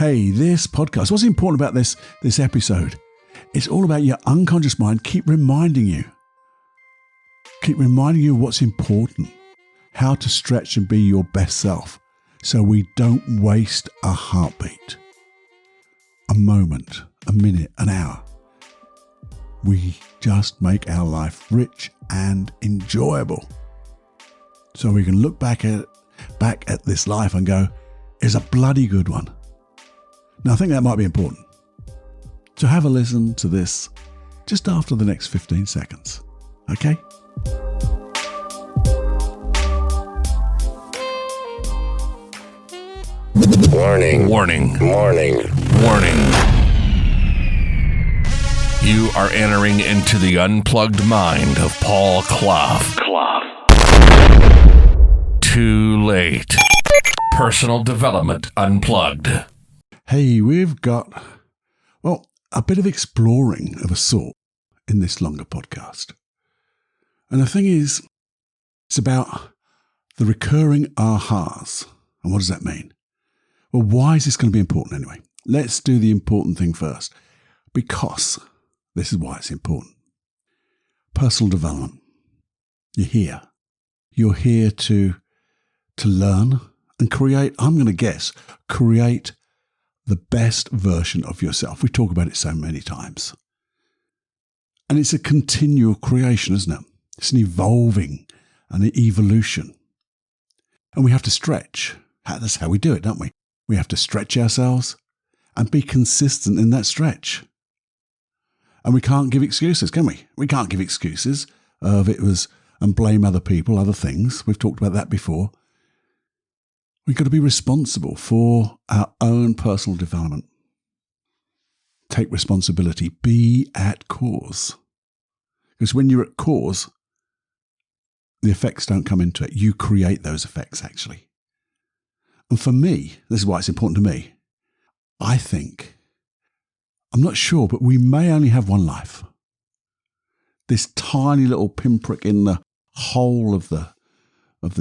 Hey, this podcast, what's important about this episode? It's all about your unconscious mind keep reminding you what's important, how to stretch and be your best self so we don't waste a heartbeat, a moment, a minute, an hour. We just make our life rich and enjoyable. So we can look back at this life and go, it's a bloody good one. Now, I think that might be important. So have a listen to this just after the next 15 seconds. Okay? Warning. Warning. Warning. Warning. You are entering into the unplugged mind of Paul Clough. Too late. Personal Development Unplugged. Hey, we've got, a bit of exploring of a sort in this longer podcast. And the thing is, it's about the recurring ahas. And what does that mean? Well, why is this going to be important anyway? Let's do the important thing first. Because this is why it's important. Personal development. You're here. You're here to learn and create, I'm going to guess, create the best version of yourself. We talk about it so many times. And it's a continual creation, isn't it? It's an evolving and an evolution. And we have to stretch. That's how we do it, don't we? We have to stretch ourselves and be consistent in that stretch. And we can't give excuses, can we? We can't give excuses of it was and blame other people, other things. We've talked about that before. We've got to be responsible for our own personal development. Take responsibility. Be at cause. Because when you're at cause, the effects don't come into it. You create those effects, actually. And for me, this is why it's important to me, I think, I'm not sure, but we may only have one life. This tiny little pinprick in the whole of the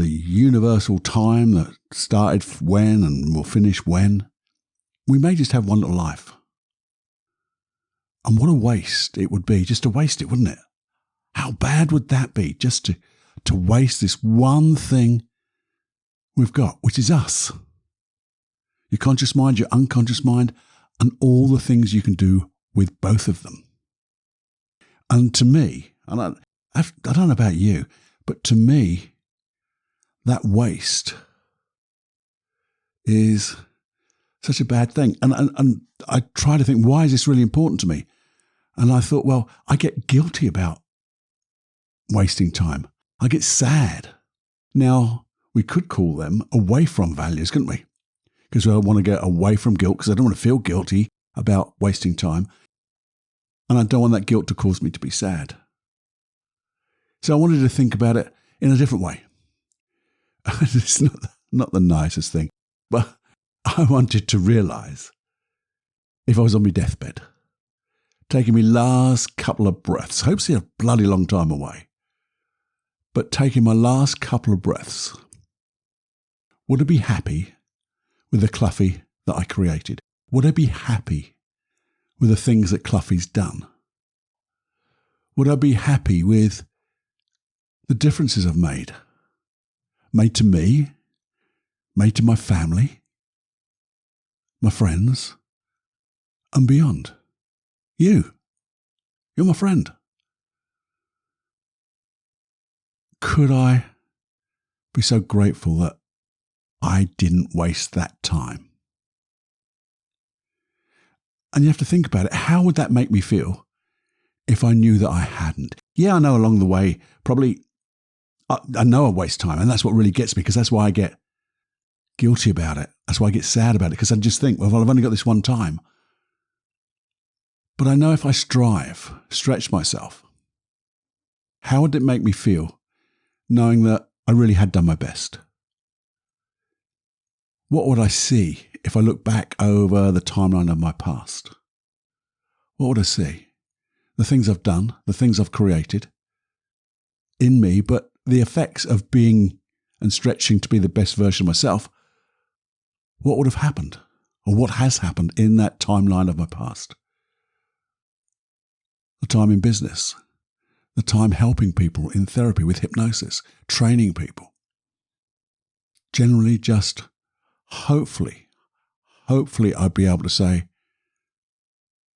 universal time that started when and will finish when. We may just have one little life. And what a waste it would be just to waste it, wouldn't it? How bad would that be just to waste this one thing we've got, which is us. Your conscious mind, your unconscious mind, and all the things you can do with both of them. And to me, and I don't know about you, but to me, that waste is such a bad thing. And I try to think, why is this really important to me? And I thought, well, I get guilty about wasting time. I get sad. Now, we could call them away from values, couldn't we? Because I want to get away from guilt, because I don't want to feel guilty about wasting time. And I don't want that guilt to cause me to be sad. So I wanted to think about it in a different way. It's not the nicest thing, but I wanted to realize if I was on my deathbed, taking my last couple of breaths, hopefully a bloody long time away, but taking my last couple of breaths, would I be happy with the Cloughie that I created? Would I be happy with the things that Cloughie's done? Would I be happy with the differences I've made? Made to me, made to my family, my friends, and beyond. You're my friend. Could I be so grateful that I didn't waste that time? And you have to think about it. How would that make me feel if I knew that I hadn't? Yeah, I know along the way, probably, I know I waste time, and that's what really gets me, because that's why I get guilty about it. That's why I get sad about it, because I just think, well, I've only got this one time. But I know if I stretch myself, how would it make me feel knowing that I really had done my best? What would I see if I look back over the timeline of my past? What would I see? The things I've done, the things I've created in me, but the effects of being and stretching to be the best version of myself, what would have happened? or what has happened in that timeline of my past. The time in business, the time helping people in therapy with hypnosis, training people. Generally just hopefully I'd be able to say,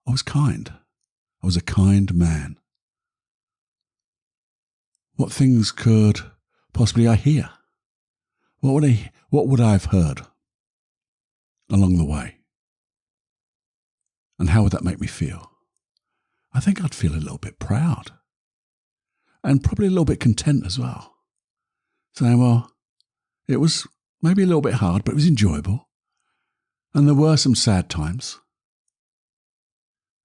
I was kind. I was a kind man. What things could possibly I hear? What would I have heard along the way? And how would that make me feel? I think I'd feel a little bit proud. And probably a little bit content as well. Saying, well, it was maybe a little bit hard, but it was enjoyable. And there were some sad times.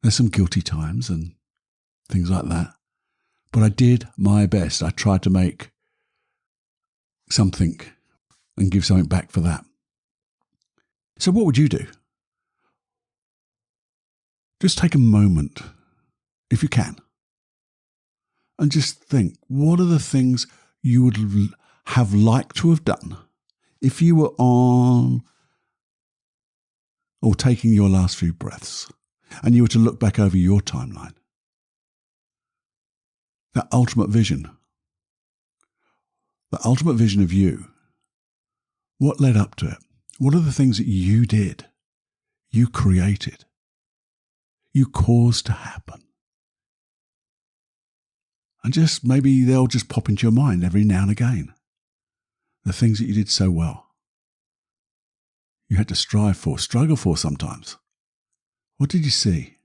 There's some guilty times and things like that. But I did my best. I tried to make something and give something back for that. So what would you do? Just take a moment, if you can, and just think, what are the things you would have liked to have done if you were on or taking your last few breaths and you were to look back over your timeline? That ultimate vision of you, what led up to it? What are the things that you did, you created, you caused to happen? And just maybe they'll just pop into your mind every now and again. The things that you did so well. You had to strive for, struggle for sometimes. What did you see?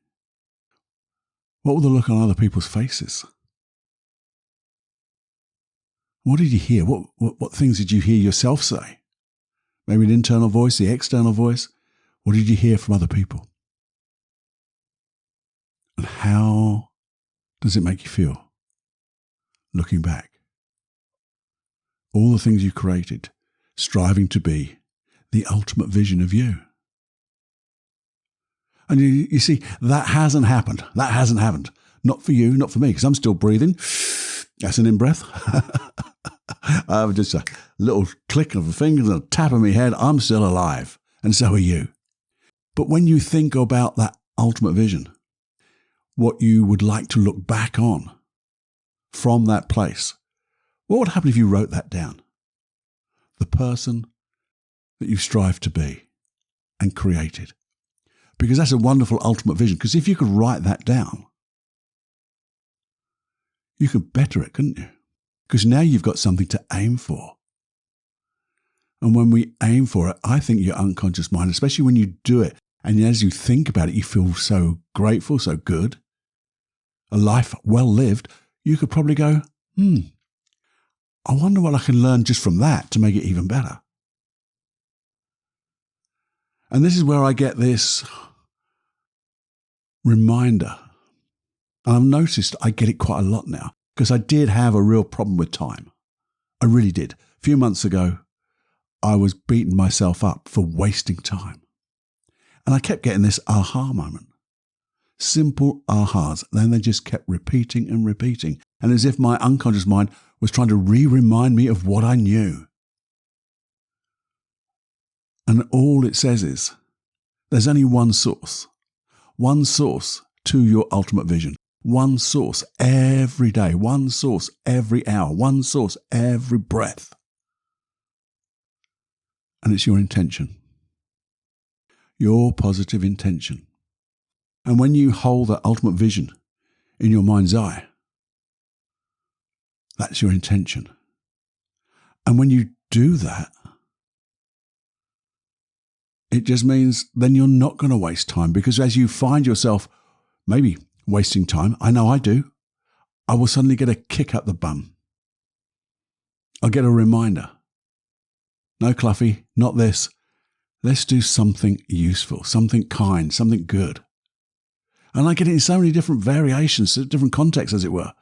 What were the look on other people's faces? What did you hear? What things did you hear yourself say? Maybe an internal voice, the external voice. What did you hear from other people? And how does it make you feel? Looking back, all the things you created, striving to be the ultimate vision of you. And you see, that hasn't happened. That hasn't happened. Not for you, not for me, because I'm still breathing. That's an in-breath. I have just a little click of the fingers and a tap of my head. I'm still alive, and so are you. But when you think about that ultimate vision, what you would like to look back on, from that place, what would happen if you wrote that down? The person that you strive to be and created. Because that's a wonderful ultimate vision. Because if you could write that down, you could better it, couldn't you? Because now you've got something to aim for. And when we aim for it, I think your unconscious mind, especially when you do it, and as you think about it, you feel so grateful, so good, a life well lived, you could probably go, I wonder what I can learn just from that to make it even better. And this is where I get this reminder. And I've noticed I get it quite a lot now, because I did have a real problem with time. I really did. A few months ago, I was beating myself up for wasting time. And I kept getting this aha moment. Simple ahas. Then they just kept repeating and repeating. And as if my unconscious mind was trying to remind me of what I knew. And all it says is, there's only one source to your ultimate vision. One source every day, one source every hour, one source every breath. And it's your intention. Your positive intention. And when you hold that ultimate vision in your mind's eye, that's your intention. And when you do that, it just means then you're not going to waste time, because as you find yourself maybe wasting time, I know I do, I will suddenly get a kick up the bum. I'll get a reminder. No, Cluffy, not this. Let's do something useful, something kind, something good. And I get it in so many different variations, different contexts, as it were.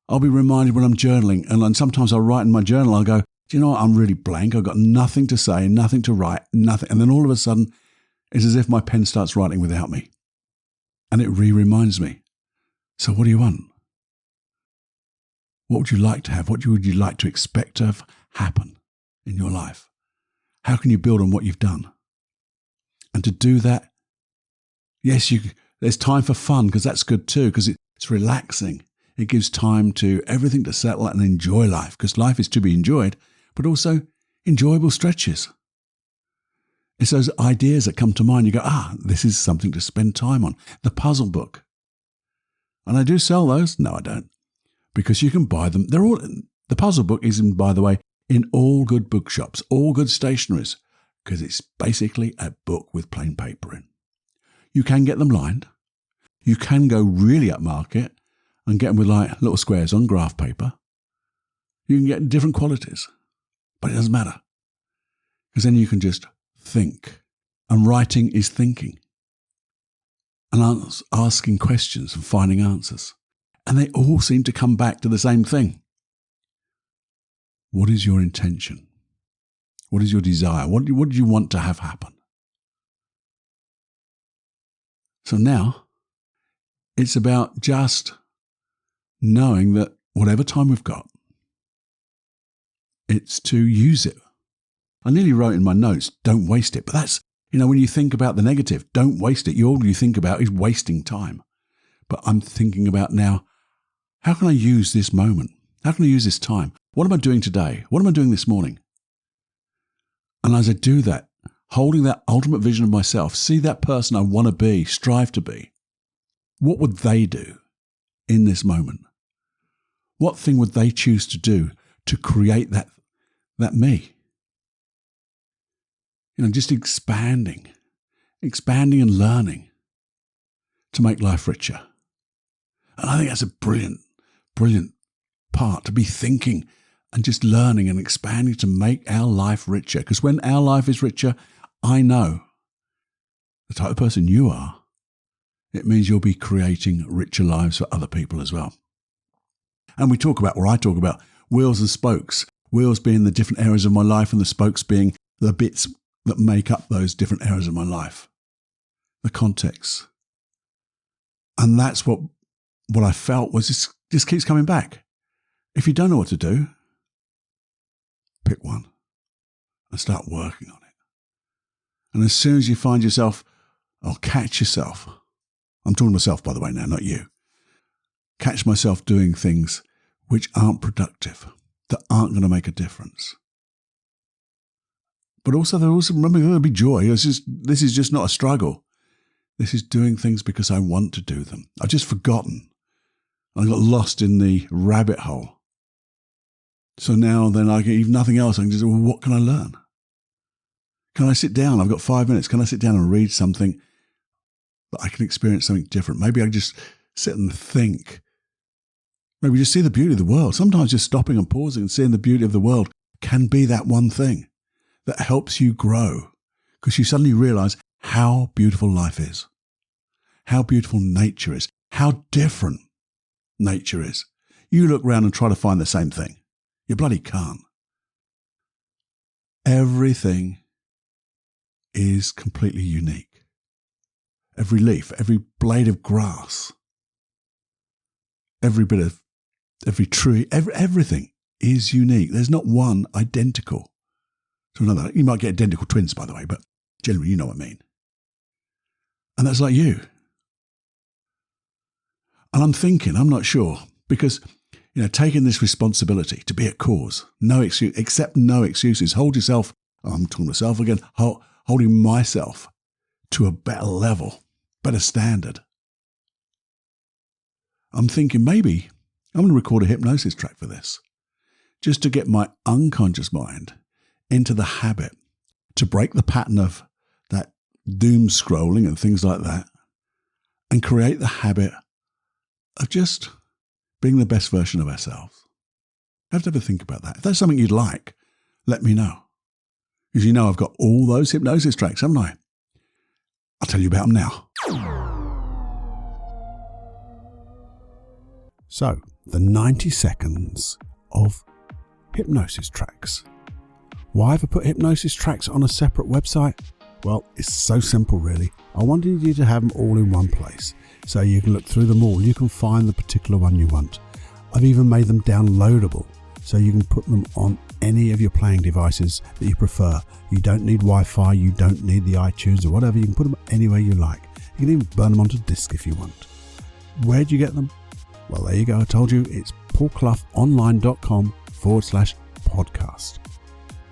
I'll be reminded when I'm journaling, and sometimes I'll write in my journal, I'll go, do you know what, I'm really blank, I've got nothing to say, nothing to write, nothing. And then all of a sudden, it's as if my pen starts writing without me. And it reminds me. So what do you want? What would you like to have? What would you like to expect to have happen in your life? How can you build on what you've done? And to do that, yes, there's time for fun, because that's good too, because it's relaxing. It gives time to everything to settle and enjoy life, because life is to be enjoyed, but also enjoyable stretches. It's those ideas that come to mind. You go, this is something to spend time on. The puzzle book. And I do sell those. No, I don't. Because you can buy them. The puzzle book is, by the way, in all good bookshops, all good stationeries, because it's basically a book with plain paper in. You can get them lined. You can go really upmarket and get them with like little squares on graph paper. You can get different qualities, but it doesn't matter. Because then you can just think. And writing is thinking. And asking questions and finding answers. And they all seem to come back to the same thing. What is your intention? What is your desire? What do you want to have happen? So now, it's about just knowing that whatever time we've got, it's to use it. I nearly wrote in my notes, don't waste it. But that's, when you think about the negative, don't waste it. All you think about is wasting time. But I'm thinking about now, how can I use this moment? How can I use this time? What am I doing today? What am I doing this morning? And as I do that, holding that ultimate vision of myself, see that person I want to be, strive to be, what would they do in this moment? What thing would they choose to do to create that me? Just expanding and learning to make life richer. And I think that's a brilliant, brilliant part, to be thinking and just learning and expanding to make our life richer. Because when our life is richer, I know the type of person you are, it means you'll be creating richer lives for other people as well. And I talk about wheels and spokes, wheels being the different areas of my life and the spokes being the bits that make up those different areas of my life, the context. And that's what I felt was just keeps coming back. If you don't know what to do, pick one and start working on it. And as soon as you find yourself, or catch yourself, I'm talking to myself, by the way, now, not you, catch myself doing things which aren't productive, that aren't going to make a difference. But also, remember, there'll be joy. This is just not a struggle. This is doing things because I want to do them. I've just forgotten. I got lost in the rabbit hole. So now then I can, if nothing else, I can just, what can I learn? Can I sit down? I've got 5 minutes. Can I sit down and read something that I can experience something different? Maybe I can just sit and think. Maybe just see the beauty of the world. Sometimes just stopping and pausing and seeing the beauty of the world can be that one thing that helps you grow, because you suddenly realize how beautiful life is, how beautiful nature is, how different nature is. You look around and try to find the same thing. You bloody can't. Everything is completely unique. Every leaf, every blade of grass, every tree, everything is unique. There's not one identical to another. You might get identical twins, by the way, but generally you know what I mean. And that's like you. And I'm thinking, I'm not sure, because, taking this responsibility to be a cause, no excuse, accept no excuses, hold yourself, I'm talking to myself again, holding myself to a better level, better standard. I'm thinking maybe I'm going to record a hypnosis track for this, just to get my unconscious mind into the habit, to break the pattern of that doom scrolling and things like that, and create the habit of just being the best version of ourselves. Have to ever think about that. If that's something you'd like, let me know. Because I've got all those hypnosis tracks, haven't I? I'll tell you about them now. So, the 90 seconds of hypnosis tracks. Why have I put hypnosis tracks on a separate website? Well, it's so simple, really. I wanted you to have them all in one place, so you can look through them all. You can find the particular one you want. I've even made them downloadable, so you can put them on any of your playing devices that you prefer. You don't need Wi-Fi, you don't need the iTunes or whatever. You can put them anywhere you like. You can even burn them onto disk if you want. Where do you get them? Well, there you go. I told you, it's paulcloughonline.com/podcast.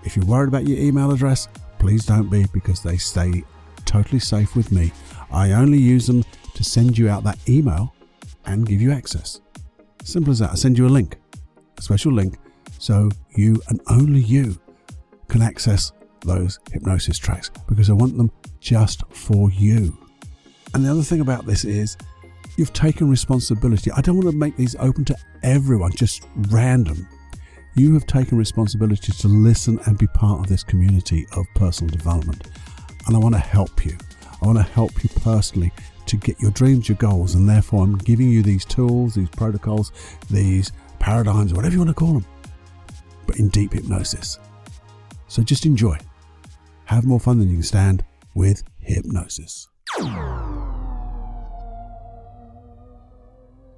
If you're worried about your email address, please don't be, because they stay totally safe with me. I only use them to send you out that email and give you access. Simple as that. I send you a link, a special link, so you and only you can access those hypnosis tracks, because I want them just for you. And the other thing about this is you've taken responsibility. I don't want to make these open to everyone, just random. You have taken responsibility to listen and be part of this community of personal development. And I want to help you. I want to help you personally to get your dreams, your goals, and therefore I'm giving you these tools, these protocols, these paradigms, whatever you want to call them, but in deep hypnosis. So just enjoy. Have more fun than you can stand with hypnosis.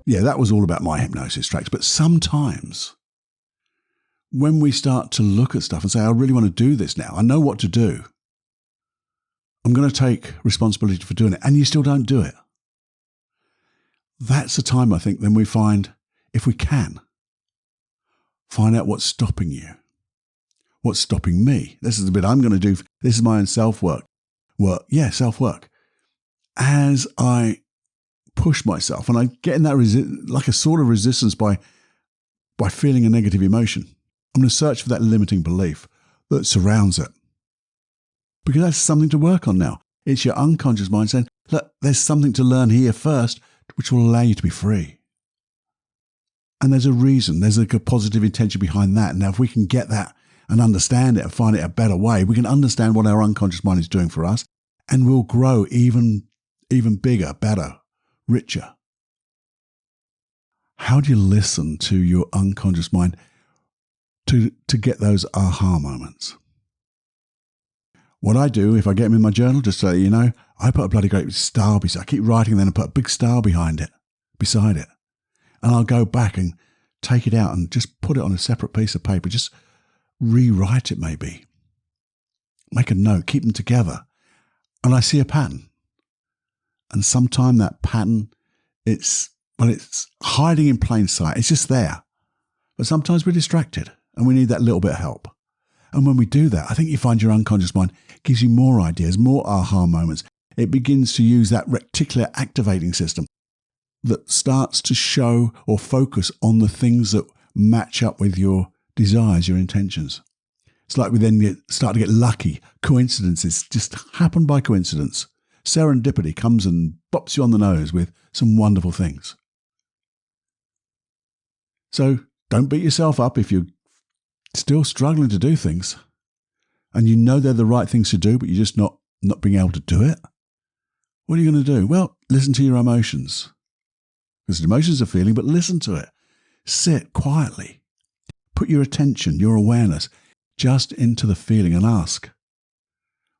Yeah, that was all about my hypnosis tracks. But sometimes when we start to look at stuff and say, I really want to do this now, I know what to do, I'm going to take responsibility for doing it, and you still don't do it. That's the time, I think, then we find, if we can, find out what's stopping you. What's stopping me? This is the bit I'm going to do. This is my own self-work. Self-work. As I push myself and I get in that like a sort of resistance by feeling a negative emotion, I'm going to search for that limiting belief that surrounds it. Because that's something to work on now. It's your unconscious mind saying, look, there's something to learn here first, which will allow you to be free. And there's a reason, there's a positive intention behind that. Now, if we can get that and understand it and find it a better way, we can understand what our unconscious mind is doing for us, and we'll grow even bigger, better, richer. How do you listen to your unconscious mind to get those aha moments? What I do, if I get them in my journal, just so you know, I put a bloody great star beside. I keep writing, then I put a big star beside it. And I'll go back and take it out and just put it on a separate piece of paper. Just rewrite it maybe. Make a note, keep them together. And I see a pattern. And sometimes that pattern, it's hiding in plain sight. It's just there. But sometimes we're distracted and we need that little bit of help. And when we do that, I think you find your unconscious mind gives you more ideas, more aha moments. It begins to use that reticular activating system that starts to show or focus on the things that match up with your desires, your intentions. It's like we then start to get lucky. Coincidences just happen by coincidence. Serendipity comes and bops you on the nose with some wonderful things. So don't beat yourself up if you're still struggling to do things and you know they're the right things to do, but you're just not being able to do it. What are you going to do? Well, listen to your emotions. Because emotions are feeling, but listen to it. Sit quietly. Put your attention, your awareness, just into the feeling and ask,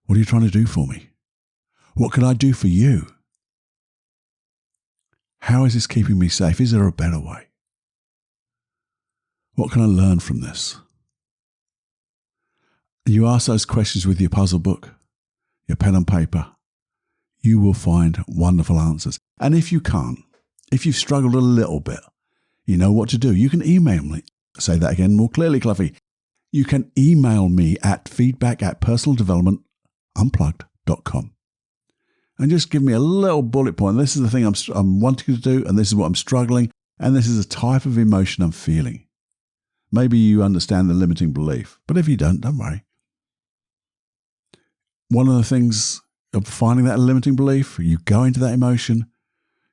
what are you trying to do for me? What can I do for you? How is this keeping me safe? Is there a better way? What can I learn from this? And you ask those questions with your puzzle book, your pen and paper, you will find wonderful answers. And if you can't, if you've struggled a little bit, you know what to do. You can email me. Say that again more clearly, Cluffy. You can email me at feedback@personaldevelopmentunplugged.com. And just give me a little bullet point. This is the thing I'm wanting to do, and this is what I'm struggling, and this is the type of emotion I'm feeling. Maybe you understand the limiting belief, but if you don't worry. One of the things of finding that limiting belief, you go into that emotion,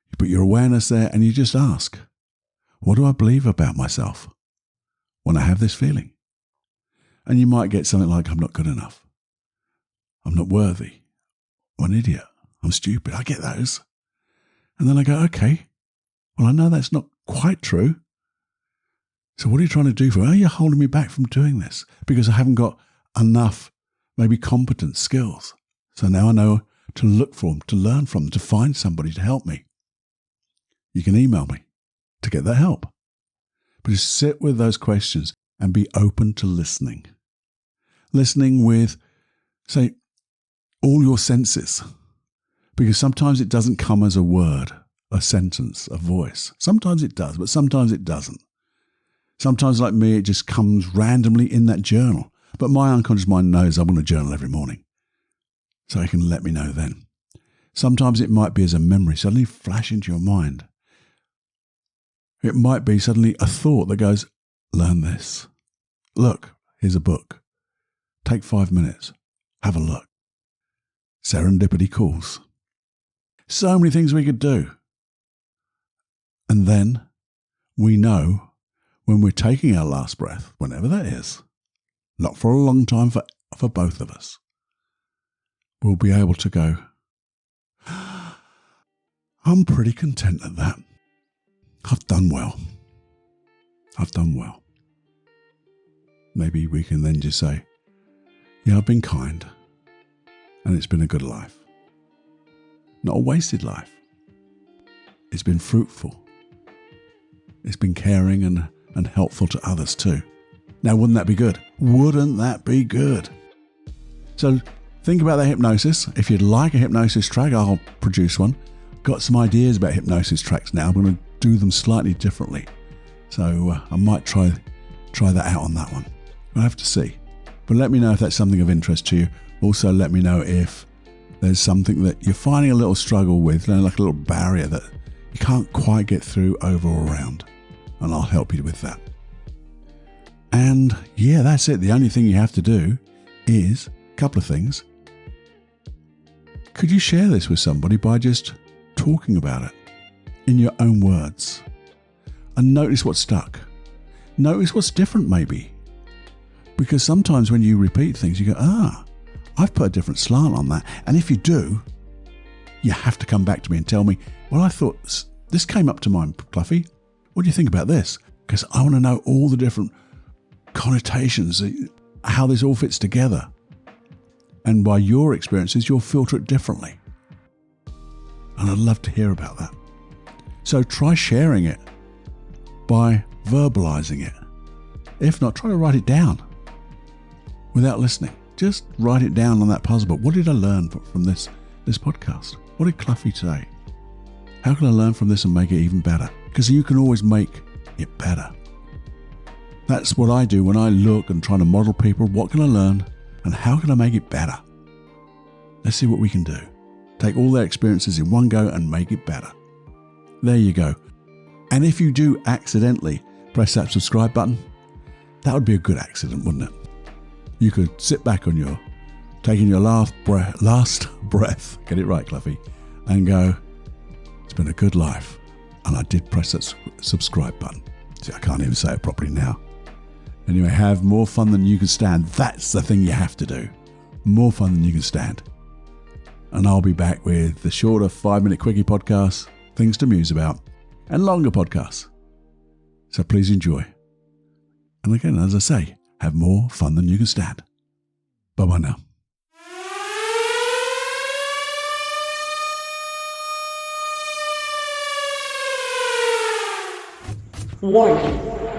you put your awareness there, and you just ask, what do I believe about myself when I have this feeling? And you might get something like, I'm not good enough. I'm not worthy. I'm an idiot. I'm stupid. I get those. And then I go, okay, well, I know that's not quite true. So what are you trying to do for me? Are you holding me back from doing this? Because I haven't got enough, maybe competent skills. So now I know to look for them, to learn from them, to find somebody to help me. You can email me to get that help. But just sit with those questions. and be open to listening. Listening with, say, all your senses. Because sometimes it doesn't come as a word, a sentence, a voice. Sometimes it does, but sometimes it doesn't. Sometimes, like me, it just comes randomly in that journal. But my unconscious mind knows I want to journal every morning. So it can let me know then. Sometimes it might be as a memory suddenly flash into your mind. It might be suddenly a thought that goes, learn this. Look, here's a book. Take 5 minutes. Have a look. Serendipity calls. So many things we could do. And then we know when we're taking our last breath, whenever that is, not for a long time for both of us, we'll be able to go, I'm pretty content at that. I've done well. I've done well. Maybe we can then just say, yeah, I've been kind, and it's been a good life. Not a wasted life. It's been fruitful. It's been caring and helpful to others too. Now, wouldn't that be good? Wouldn't that be good? So think about that hypnosis. If you'd like a hypnosis track, I'll produce one. Got some ideas about hypnosis tracks now. I'm going to do them slightly differently. So I might try that out on that one. We'll have to see. But let me know if that's something of interest to you. Also, let me know if there's something that you're finding a little struggle with, like a little barrier that you can't quite get through, over or around. And I'll help you with that. And yeah, that's it. The only thing you have to do is a couple of things. Could you share this with somebody by just talking about it in your own words? And notice what's stuck. Notice what's different maybe. Because sometimes when you repeat things, you go, I've put a different slant on that. And if you do, you have to come back to me and tell me, well, I thought this came up to mind, Cluffy. What do you think about this? Because I want to know all the different connotations, how this all fits together. And by your experiences, you'll filter it differently. And I'd love to hear about that. So try sharing it by verbalizing it. If not, try to write it down without listening. Just write it down on that puzzle book. What did I learn from this podcast? What did Cluffy say? How can I learn from this and make it even better? Because you can always make it better. That's what I do when I look and try to model people. What can I learn and how can I make it better? Let's see what we can do. Take all their experiences in one go and make it better. There you go. And if you do accidentally press that subscribe button, that would be a good accident, wouldn't it? You could sit back on taking your last breath, get it right, Cluffy, and go, it's been a good life. And I did press that subscribe button. See, I can't even say it properly now. Anyway, have more fun than you can stand. That's the thing you have to do. More fun than you can stand. And I'll be back with the shorter 5-minute quickie podcasts, things to muse about, and longer podcasts. So please enjoy. And again, as I say, have more fun than you can stand. Bye-bye now. Warning,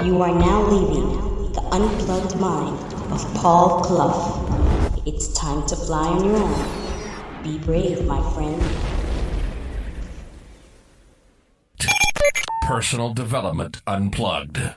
you are now leaving the unplugged mind of Paul Clough. It's time to fly on your own. Be brave, my friend. Personal Development Unplugged.